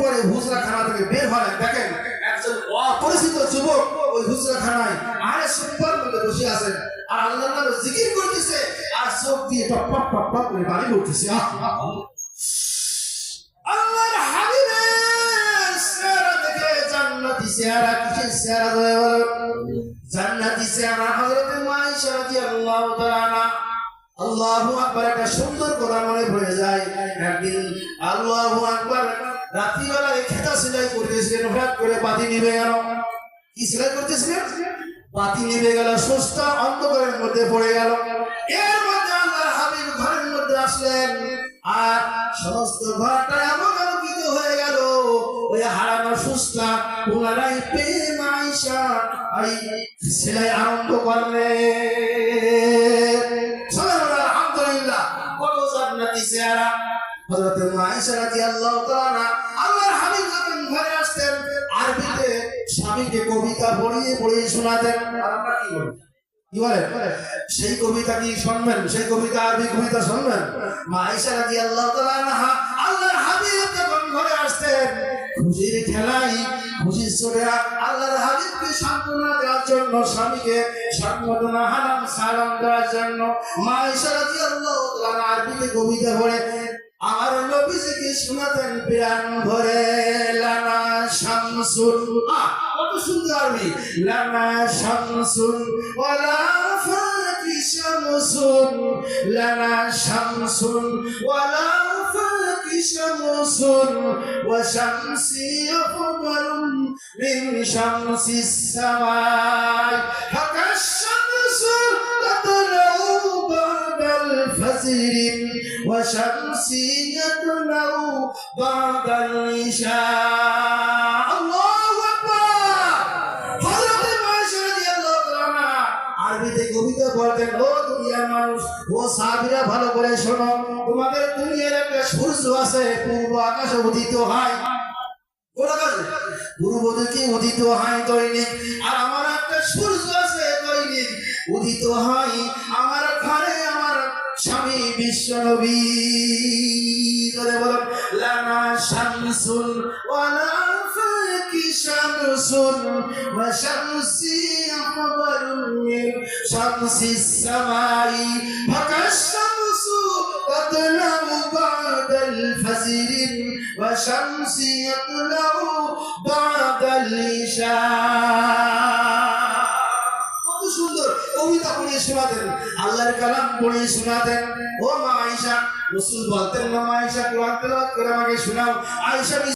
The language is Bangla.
পরে হুজরাখানা থেকে বের হলেন। দেখেন একজন অপরিচিত যুবক ওই হুজরাখানায় আরে সুপার মধ্যে বসে আছেন আর আল্লাহর নামে জিকির করতেছে আর চোখ দিয়ে টপ টপ টপ টপ করে পানি পড়তেছে। আল্লাহর হাবিবের চেহারা দেখে জান্নাতি চেহারা, কিসের চেহারা ধরে বলো? জান্নাতি চেহারা। হযরত আয়েশা রাদিয়াল্লাহু তাআলা আনহা আল্লাহু আকবার একটা সুন্দর কথা মনে পড়ে যায়। একদিন আল্লাহু আকবার রাত্রিবেলায় খেতা সেলাই করতেছিলেন, হঠাৎ করে বাতি নিভে গেল। কি সেলাই করতেছিলেন? বাতি নিভে গেল, সুস্থা অন্ধকারের মধ্যে পড়ে গেল। এর মধ্যে আল্লাহর হাবিব ঘরের মধ্যে আসলেন আর সমস্ত ঘরটা এমন আলোকিত হয়ে গেল। ওই হারানো সুস্থা পুনরায় পেয়ে আয়েশা সেলাই আরম্ভ করলেন। আলহামদুলিল্লাহ, কত জান্নাতি চেহারা। হযরত আয়েশা রাদিয়াল্লাহু তাআলা আল্লাহর হাবিব যখন ঘরে আসতেন আরবিতে স্বামীকে কবিতা পড়িয়ে পড়িয়ে শোনাতেন। আর আমরা কি বলি? কি বলেন? সেই কবিতা কি শুনবেন? সেই কবিতা আরবি কবিতা শুনবেন? মা আয়েশা রাদিয়াল্লাহু তাআলা আনহা আল্লাহর হাবিব যখন ঘরে আসতেন খুশির খেলায় খুশির চোটে আল্লাহর হাবিবকে সান্ত্বনা দেওয়ার জন্য, স্বামীকে সান্ত্বনা হারাম সালাম দেওয়ার জন্য মা আয়েশা রাদিয়াল্লাহু তাআলা আরবিতে কবিতা পড়ে আমার নবীজিকে শোনাতেন প্রাণ ভরে। লানা শামসুন, কত সুন্দর আরবি। লানা শামসুন ওয়ালা ফাকি শামসুন, লানা শামসুন ওয়ালা ফাকি শামসুন ওয়া শামসি আফদালু মিন শামসিস সামাই ফাকাশ-শামসু তাতলাউ বা'দাল ফাজরি ওয়া শামসি তাতলাউ বা'দাল ইশা। আল্লাহু আকবার। হযরত আয়েশা রাদিয়াল্লাহু তাআলা আরবিতে কবিতা পড়তেন। ও দুনিয়ার মানুষ, ও সাহাবীরা ভালো করে শোনো, তোমাদের দুনিয়ার একটা সূর্য আছে, পূর্ব আকাশে উদিত হয়। কোন আকাশে? পূর্ব দিকে উদিত হয় দৈনিক। আর আমার একটা সূর্য আছে দৈনিক উদিত হয় আমার ঘরে, আমার স্বামী বিশ্ব নবী। ধরে বলুন, লানা শামসুন ওয়ালা ফাকি শামসুন ওয়া শামসি আফদালু মিন শামসিস সামাই ফাকাশ-শামসু তাতলাউ বা'দাল ফাজরি ওয়া শামসি তাতলাউ বা'দাল ইশা। কত সুন্দর কবিতা পড়িয়ে শোনাতেন, আল্লাহর কালাম পড়িয়ে শোনাতেন। ও মা আয়েশা, রাসূল বলতেন, মা আয়েশা কোরআন তেলাওয়াত করে আমাকে শোনাও। আয়েশা